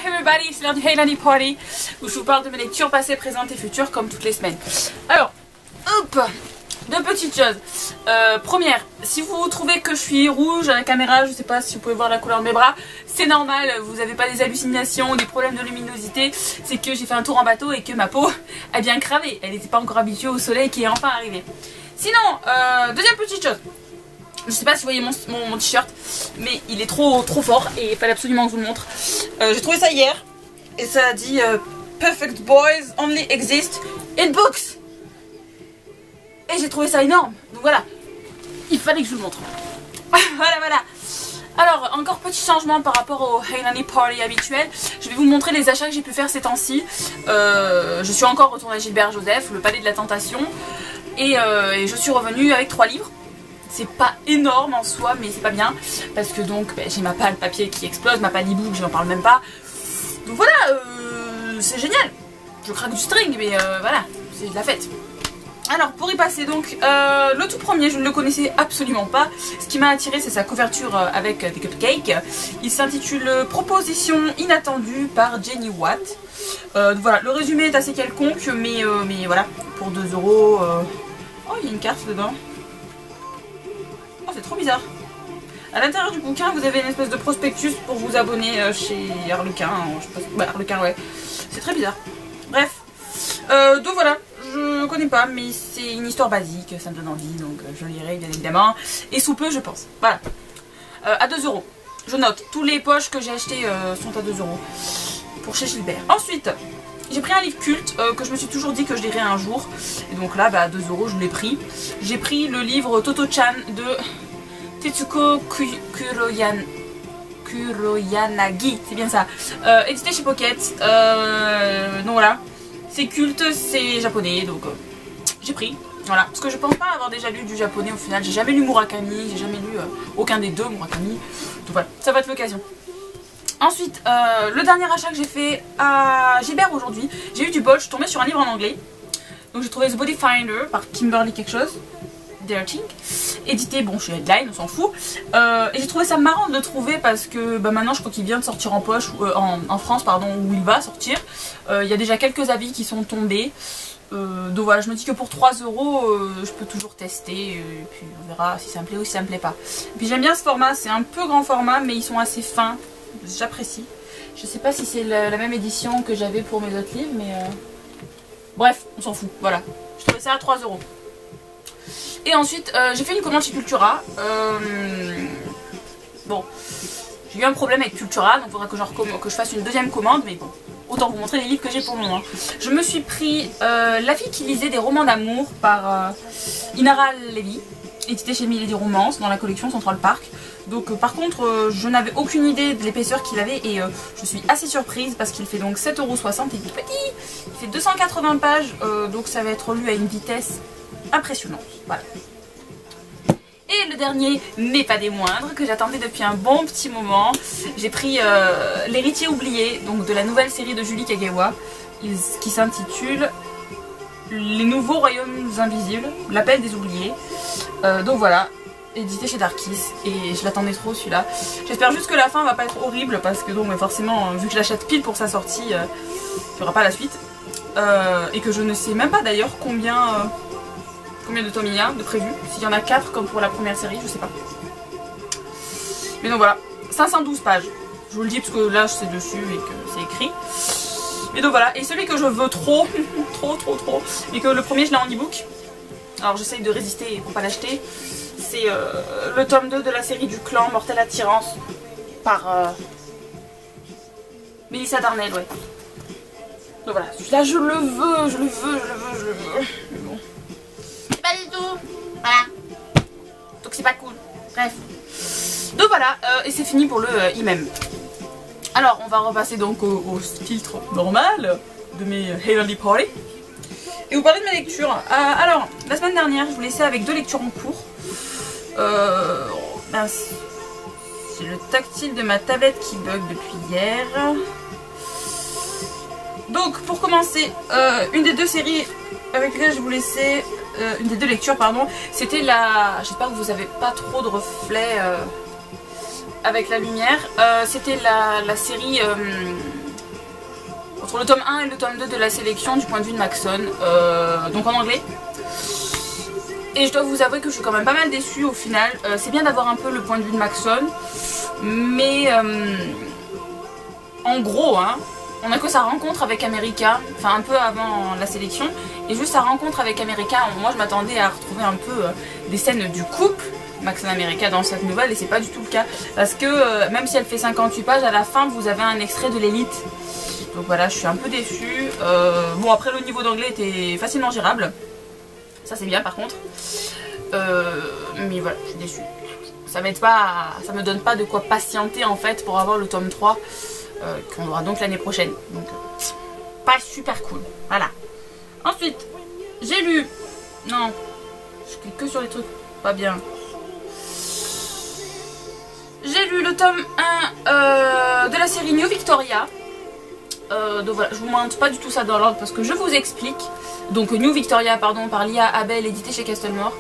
everybody, c'est l'heure du Hey Nanny Party où je vous parle de mes lectures passées, présentes et futures comme toutes les semaines. Alors, hop, deux petites choses. Première, si vous trouvez que je suis rouge à la caméra, je sais pas si vous pouvez voir la couleur de mes bras, c'est normal, vous n'avez pas des hallucinations ou des problèmes de luminosité, c'est que j'ai fait un tour en bateau et que ma peau a bien cravé, elle n'était pas encore habituée au soleil qui est enfin arrivé. Sinon, deuxième petite chose. Je sais pas si vous voyez mon t-shirt, mais il est trop fort et il fallait absolument que je vous le montre. J'ai trouvé ça hier et ça dit Perfect boys only exist in books. Et j'ai trouvé ça énorme. Donc voilà, il fallait que je vous le montre. voilà. Alors, encore petit changement par rapport au Hey Nanny Party habituel. Je vais vous montrer les achats que j'ai pu faire ces temps-ci. Je suis encore retournée à Gilbert Joseph, le palais de la tentation. Et je suis revenue avec 3 livres. C'est pas énorme en soi, mais c'est pas bien. Parce que donc, j'ai ma palle papier qui explose, ma palle e-book, je n'en parle même pas. Donc voilà, c'est génial. Je craque du string, mais voilà, c'est de la fête. Alors, pour y passer donc, le tout premier, je ne le connaissais absolument pas. Ce qui m'a attiré, c'est sa couverture avec des cupcakes. Il s'intitule Proposition inattendue par Jenny Watt. Voilà, le résumé est assez quelconque, mais voilà, pour 2 €. Oh, il y a une carte dedans. Oh, c'est trop bizarre. À l'intérieur du bouquin, vous avez une espèce de prospectus pour vous abonner chez Harlequin. Je sais pas, Harlequin, ouais. C'est très bizarre. Bref. Donc voilà, je connais pas, mais c'est une histoire basique, ça me donne envie, donc je lirai bien évidemment. Et sous peu, je pense. Voilà. À 2 €. Je note, tous les poches que j'ai achetées sont à 2 € pour chez Gilbert. Ensuite, j'ai pris un livre culte que je me suis toujours dit que je lirais un jour. Et donc là, à 2 € je l'ai pris. J'ai pris le livre Toto-chan de Tetsuko Kuroyanagi, c'est bien ça. Édité chez Pocket. Donc voilà. C'est culte, c'est japonais, donc j'ai pris. Voilà. Parce que je pense pas avoir déjà lu du japonais au final. J'ai jamais lu Murakami, j'ai jamais lu aucun des deux Murakami. Donc voilà, ça va être l'occasion. Ensuite, le dernier achat que j'ai fait à Gilbert aujourd'hui, j'ai eu du bol, je suis tombée sur un livre en anglais. Donc j'ai trouvé The Body Finder par Kimberly quelque chose, Derting, édité, bon chez Headline, on s'en fout. Et j'ai trouvé ça marrant de le trouver parce que maintenant je crois qu'il vient de sortir en poche, en France pardon, où il va sortir. Il y a déjà quelques avis qui sont tombés. Donc voilà, je me dis que pour 3 €, je peux toujours tester, et puis on verra si ça me plaît ou si ça me plaît pas. Et puis j'aime bien ce format, c'est un peu grand format mais ils sont assez fins. J'apprécie. Je sais pas si c'est la même édition que j'avais pour mes autres livres, mais bref, on s'en fout. Voilà, je trouvais ça à 3 €. Et ensuite, j'ai fait une commande chez Cultura. Bon, j'ai eu un problème avec Cultura, donc il faudra que je fasse une deuxième commande, mais bon, autant vous montrer les livres que j'ai pour le moment. Je me suis pris La fille qui lisait des romans d'amour par Inara Levy, édité chez Milady Romance dans la collection Central Park. Donc par contre je n'avais aucune idée de l'épaisseur qu'il avait et je suis assez surprise parce qu'il fait donc 7,60 €, il est petit, il fait 280 pages, donc ça va être lu à une vitesse impressionnante. Voilà. Et le dernier, mais pas des moindres, que j'attendais depuis un bon petit moment, j'ai pris L'héritier oublié, donc de la nouvelle série de Julie Kagawa, qui s'intitule Les nouveaux royaumes invisibles, l'appel des oubliés. Donc voilà, édité chez Darkis, et je l'attendais trop celui-là. J'espère juste que la fin va pas être horrible parce que donc forcément vu que je l'achète pile pour sa sortie, il n'y aura pas la suite. Et que je ne sais même pas d'ailleurs combien de tomes il y a de prévu. S'il y en a 4 comme pour la première série, je sais pas. Mais donc voilà, 512 pages. Je vous le dis parce que là c'est dessus et que c'est écrit. Mais donc voilà, et celui que je veux trop, trop, et que le premier je l'ai en e-book. Alors j'essaye de résister pour pas l'acheter. C'est le tome 2 de la série du clan Mortelle Attirance par Mélissa Darnell, ouais. Donc voilà, celui-là je le veux. Mais bon. C'est pas du tout. Voilà. Donc c'est pas cool. Bref. Donc voilà, et c'est fini pour le IMEM. Alors on va repasser donc au filtre normal de mes Hey Nanny Party. Et vous parlez de mes lectures. Alors, la semaine dernière, je vous laissais avec 2 lectures en cours. C'est le tactile de ma tablette qui bug depuis hier. Donc, pour commencer, une des 2 séries avec lesquelles je vous laissais, une des 2 lectures, pardon, c'était la... J'espère que vous n'avez pas trop de reflets avec la lumière. C'était la série entre le tome 1 et le tome 2 de la sélection du point de vue de Maxon, donc en anglais. Et je dois vous avouer que je suis quand même pas mal déçue au final. C'est bien d'avoir un peu le point de vue de Maxon, mais en gros, hein, on a que sa rencontre avec America, enfin un peu avant la sélection, et juste sa rencontre avec America. Moi je m'attendais à retrouver un peu des scènes du couple Maxon America dans cette nouvelle, et c'est pas du tout le cas, parce que même si elle fait 58 pages, à la fin vous avez un extrait de l'élite. Donc voilà, je suis un peu déçue. Bon, après le niveau d'anglais était facilement gérable, ça c'est bien par contre, mais voilà, je suis déçue. Ça m'aide pas, ça me donne pas de quoi patienter en fait pour avoir le tome 3 qu'on aura donc l'année prochaine. Donc pas super cool, voilà. Ensuite, j'ai lu, non, je clique que sur les trucs pas bien. J'ai lu le tome 1 de la série New Victoria. Donc voilà, je vous montre pas du tout ça dans l'ordre parce que je vous explique. Donc New Victoria, pardon, par Lia Abel, édité chez Castlemore.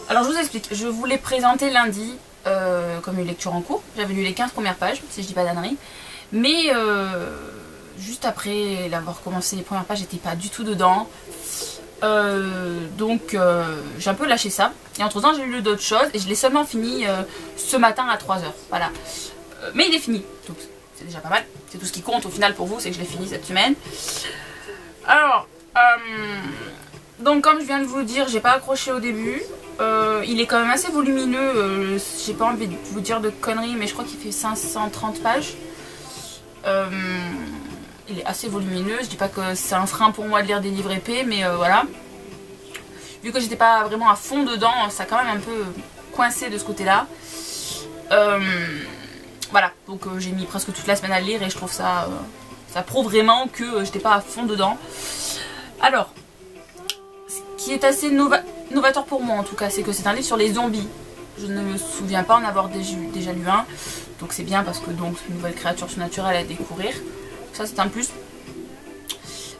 Alors je vous explique, je vous l'ai présenté lundi comme une lecture en cours. J'avais lu les 15 premières pages, si je dis pas d'ânerie. Mais juste après l'avoir commencé les premières pages, j'étais pas du tout dedans. Donc j'ai un peu lâché ça. Et entre temps j'ai lu d'autres choses et je l'ai seulement fini ce matin à 3h. Voilà. Mais il est fini. Donc c'est déjà pas mal. C'est tout ce qui compte au final pour vous, c'est que je l'ai fini cette semaine. Alors, donc comme je viens de vous le dire, j'ai pas accroché au début. Il est quand même assez volumineux. J'ai pas envie de vous dire de conneries, mais je crois qu'il fait 530 pages. Il est assez volumineux. Je dis pas que c'est un frein pour moi de lire des livres épais, mais voilà. Vu que j'étais pas vraiment à fond dedans, ça a quand même un peu coincé de ce côté-là. Voilà, donc j'ai mis presque toute la semaine à le lire et je trouve ça, ça prouve vraiment que j'étais pas à fond dedans. Alors, ce qui est assez novateur pour moi en tout cas, c'est que c'est un livre sur les zombies. Je ne me souviens pas en avoir déjà lu un, donc c'est bien parce que donc c'est une nouvelle créature surnaturelle à découvrir. Ça c'est un plus.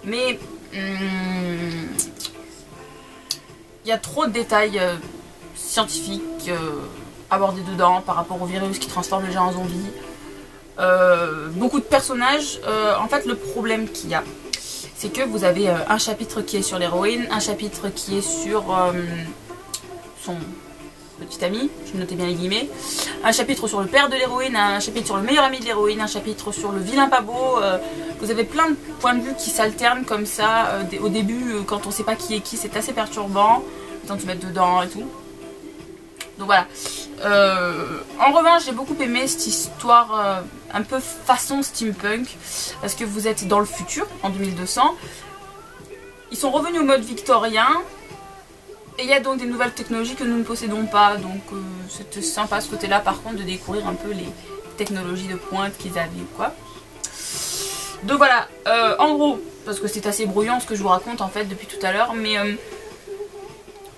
Mais il y a trop de détails scientifiques abordés dedans par rapport au virus qui transforme les gens en zombies. Beaucoup de personnages. En fait le problème qu'il y a, c'est que vous avez un chapitre qui est sur l'héroïne, un chapitre qui est sur son petit ami, je notais bien les guillemets, un chapitre sur le père de l'héroïne, un chapitre sur le meilleur ami de l'héroïne, un chapitre sur le vilain pas beau. Vous avez plein de points de vue qui s'alternent comme ça. Au début, quand on sait pas qui est qui, c'est assez perturbant, le temps de se mettre dedans et tout. Donc voilà. En revanche, j'ai beaucoup aimé cette histoire un peu façon steampunk, parce que vous êtes dans le futur, en 2200. Ils sont revenus au mode victorien, et il y a donc des nouvelles technologies que nous ne possédons pas. Donc c'était sympa ce côté-là, par contre, de découvrir un peu les technologies de pointe qu'ils avaient ou quoi. Donc voilà, en gros, parce que c'est assez brouillon ce que je vous raconte en fait depuis tout à l'heure, mais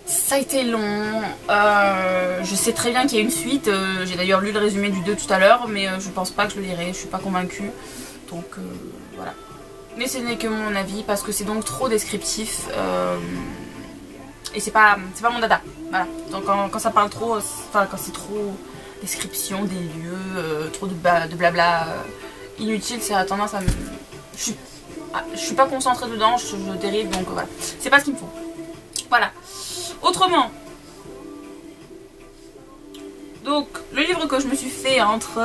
ça a été long. Je sais très bien qu'il y a une suite. J'ai d'ailleurs lu le résumé du 2 tout à l'heure, mais je pense pas que je le lirai. Je suis pas convaincue. Donc voilà. Mais ce n'est que mon avis parce que c'est donc trop descriptif. Et c'est pas mon dada. Voilà. Donc quand ça parle trop, enfin quand c'est trop description des lieux, trop de blabla inutile, ça a tendance à me. Je suis pas concentrée dedans, je dérive, donc voilà. C'est pas ce qu'il me faut. Voilà. Autrement, donc le livre que je me suis fait entre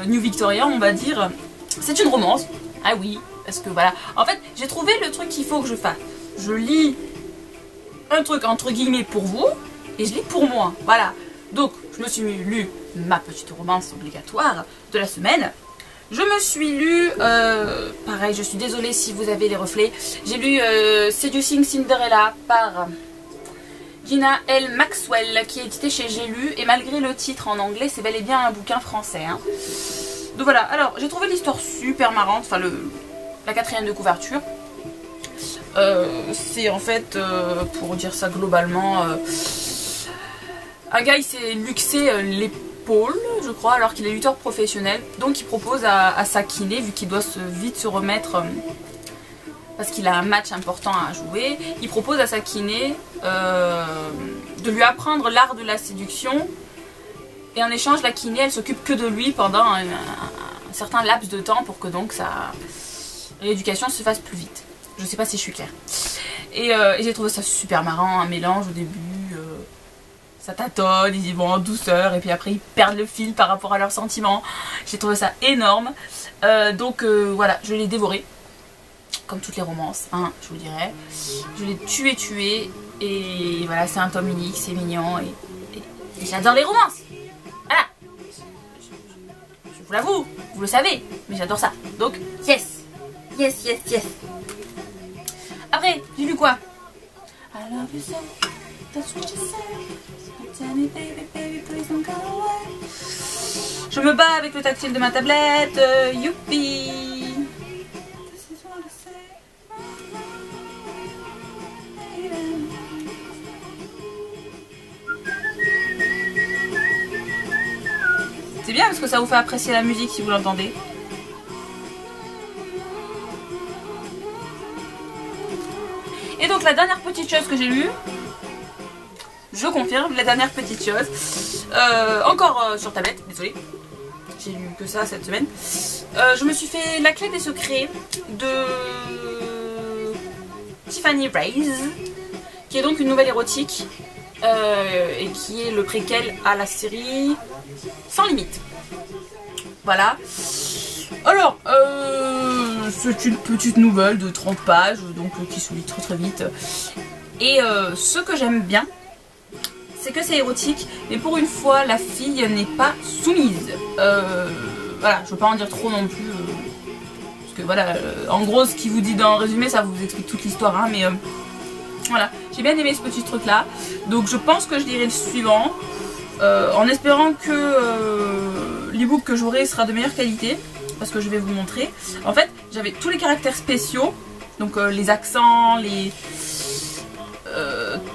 New Victoria, on va dire, c'est une romance. Ah oui, parce que voilà. En fait, j'ai trouvé le truc qu'il faut que je fasse. Je lis un truc entre guillemets pour vous et je lis pour moi. Voilà. Donc, je me suis lu ma petite romance obligatoire de la semaine. Je me suis lu, pareil, je suis désolée si vous avez les reflets, j'ai lu Seducing Cinderella par Gina L. Maxwell, qui est édité chez J'ai lu, et malgré le titre en anglais, c'est bel et bien un bouquin français. Hein. Donc voilà, alors j'ai trouvé l'histoire super marrante, enfin la 4e de couverture. C'est en fait, pour dire ça globalement, un gars il s'est luxé l'épaule, je crois, alors qu'il est lutteur professionnel. Donc il propose à sa kiné, vu qu'il doit vite se remettre, parce qu'il a un match important à jouer, il propose à sa kiné de lui apprendre l'art de la séduction. Et en échange, la kiné, elle s'occupe que de lui pendant certain laps de temps pour que donc l'éducation se fasse plus vite. Je sais pas si je suis claire. Et j'ai trouvé ça super marrant, un mélange au début. Ça tâtonne, ils y vont en douceur et puis après ils perdent le fil par rapport à leurs sentiments. J'ai trouvé ça énorme. Donc voilà, je l'ai dévoré. Comme toutes les romances, hein, je vous dirais. Je l'ai tué. Et voilà, c'est un tome unique, c'est mignon. Et j'adore les romances. Voilà. Je vous l'avoue, vous le savez, mais j'adore ça. Donc, yes. Après, j'ai lu quoi? I love you so, that's what you say. Tell me baby, please don't go away. Je me bats avec le tactile de ma tablette, youpi. This is what I say. C'est bien parce que ça vous fait apprécier la musique si vous l'entendez. Et donc la dernière petite chose que j'ai lue, je confirme, la dernière petite chose, encore sur tablette, désolée, j'ai lu que ça cette semaine, je me suis fait La Clé des Secrets de Tiffany Reisz, qui est donc une nouvelle érotique, et qui est le préquel à la série Sans Limite. Voilà. Alors, c'est une petite nouvelle de 30 pages, donc qui se lit très vite. Et ce que j'aime bien, c'est que c'est érotique, mais pour une fois, la fille n'est pas soumise. Voilà, je veux pas en dire trop non plus, parce que voilà, en gros, ce qu'il vous dit dans le résumé, ça vous explique toute l'histoire, hein, mais voilà, j'ai bien aimé ce petit truc-là, donc je pense que je lirai le suivant, en espérant que l'ebook que j'aurai sera de meilleure qualité. Parce que je vais vous montrer. En fait, j'avais tous les caractères spéciaux, donc les accents,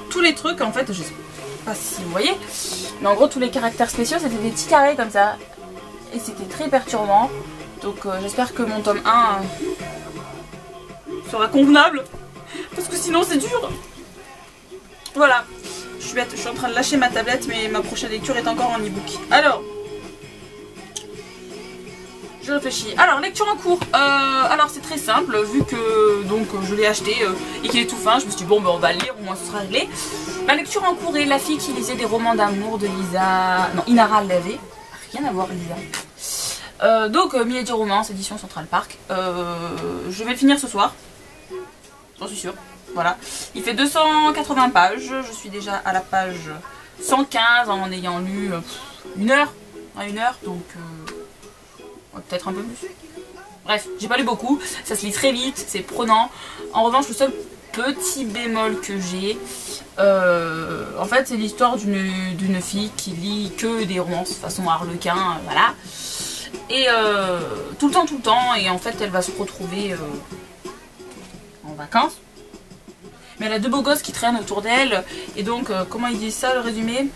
tous les trucs. En fait, je sais pas si vous voyez, mais en gros, tous les caractères spéciaux, c'était des petits carrés comme ça, et c'était très perturbant. Donc, j'espère que mon tome 1 sera convenable, parce que sinon, c'est dur. Voilà, je suis bête, je suis en train de lâcher ma tablette, mais ma prochaine lecture est encore en ebook. Alors. Je réfléchis. Alors, lecture en cours. Alors, c'est très simple, vu que donc je l'ai acheté et qu'il est tout fin. Je me suis dit, bon, ben, on va le lire, au moins ce sera réglé. Ma lecture en cours est La fille qui lisait des romans d'amour de Lisa. Non, Inara Lavé. Rien à voir, Lisa. Donc, Milady Romance, édition Central Park. Je vais le finir ce soir. J'en suis sûre. Voilà. Il fait 280 pages. Je suis déjà à la page 115 en ayant lu une heure. Donc. Peut-être un peu plus. Bref, j'ai pas lu beaucoup, ça se lit très vite, c'est prenant. En revanche, le seul petit bémol que j'ai, en fait, c'est l'histoire d'une fille qui lit que des romances façon Harlequin, voilà. Et tout le temps, et en fait, elle va se retrouver en vacances. Mais elle a deux beaux gosses qui traînent autour d'elle, et donc, comment ils disent ça, le résumé ?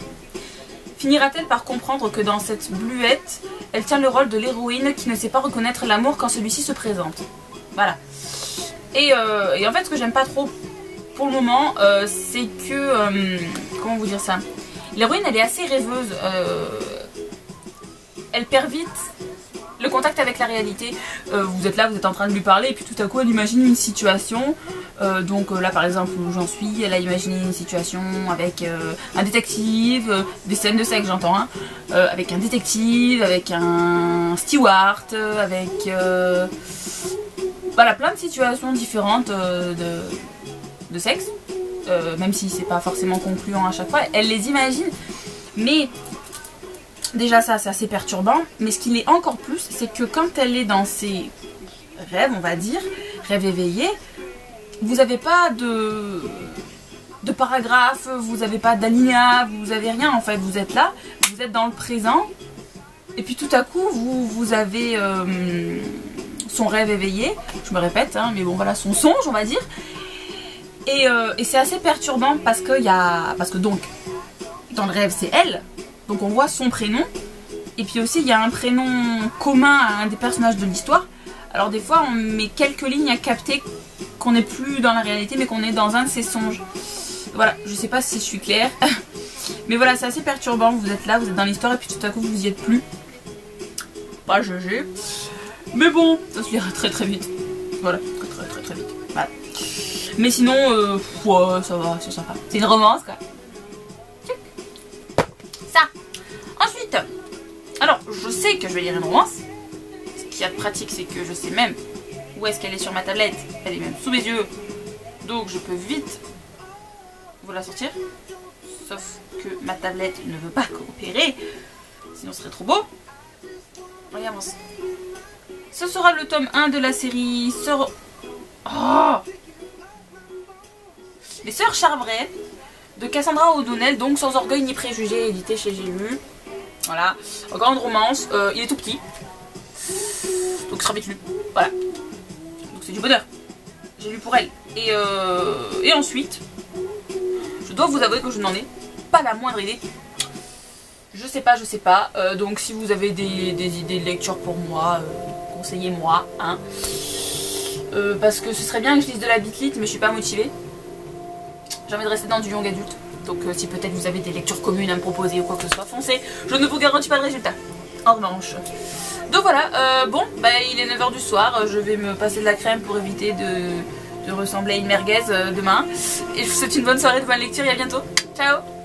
Finira-t-elle par comprendre que dans cette bluette, elle tient le rôle de l'héroïne qui ne sait pas reconnaître l'amour quand celui-ci se présente. Voilà. Et en fait, ce que j'aime pas trop pour le moment, c'est que... comment vous dire ça? L'héroïne, elle est assez rêveuse. Elle perd vite le contact avec la réalité. Vous êtes là, vous êtes en train de lui parler, et puis tout à coup, elle imagine une situation. Donc là, par exemple, où j'en suis, elle a imaginé une situation avec un détective, des scènes de sexe, j'entends, hein, avec un détective, avec un steward, avec... voilà, plein de situations différentes de sexe. Même si c'est pas forcément concluant à chaque fois. Elle les imagine, mais... Déjà ça c'est assez perturbant, mais ce qui l'est encore plus, c'est que quand elle est dans ses rêves, on va dire, rêves éveillés, vous n'avez pas de paragraphe, vous n'avez pas d'alinéa, vous n'avez rien en fait, vous êtes là, vous êtes dans le présent, et puis tout à coup vous avez son rêve éveillé, je me répète, hein, mais bon voilà, son songe on va dire, et c'est assez perturbant parce que donc, dans le rêve c'est elle. Donc on voit son prénom, et puis aussi il y a un prénom commun à un des personnages de l'histoire. Alors des fois on met quelques lignes à capter qu'on n'est plus dans la réalité, mais qu'on est dans un de ses songes. Voilà, je sais pas si je suis claire, mais voilà, c'est assez perturbant, vous êtes là, vous êtes dans l'histoire, et puis tout à coup vous y êtes plus. Bah GG. Mais bon, ça se lira très très vite. Voilà, très vite. Voilà. Mais sinon, ouais, ça va, c'est sympa. C'est une romance quoi. Ça. Ensuite, alors je sais que je vais lire une romance. Ce qu'il y a de pratique, c'est que je sais même où est-ce qu'elle est sur ma tablette. Elle est même sous mes yeux. Donc je peux vite vous la sortir. Sauf que ma tablette ne veut pas coopérer. Sinon ce serait trop beau. On y avance. Ce sera le tome 1 de la série Sœur... Oh, les Sœurs Charvray de Cassandra O'Donnell, donc Sans orgueil ni préjugés, édité chez J'ai-Lu. Voilà, grande romance, il est tout petit. Donc ce sera vite lu. Voilà. Donc c'est du bonheur. J'ai lu pour elle. Et ensuite, je dois vous avouer que je n'en ai pas la moindre idée. Je sais pas. Donc si vous avez des idées de lecture pour moi, conseillez-moi. Hein. Parce que ce serait bien que je lise de la bitlit, mais je suis pas motivée. J'ai envie de rester dans du young adulte. Donc si peut-être vous avez des lectures communes à me proposer ou quoi que ce soit, foncez. Je ne vous garantis pas de résultat. En revanche. Donc voilà, bon, bah, il est 9 h du soir. Je vais me passer de la crème pour éviter de ressembler à une merguez demain. Et je vous souhaite une bonne soirée, de bonne lecture et à bientôt. Ciao!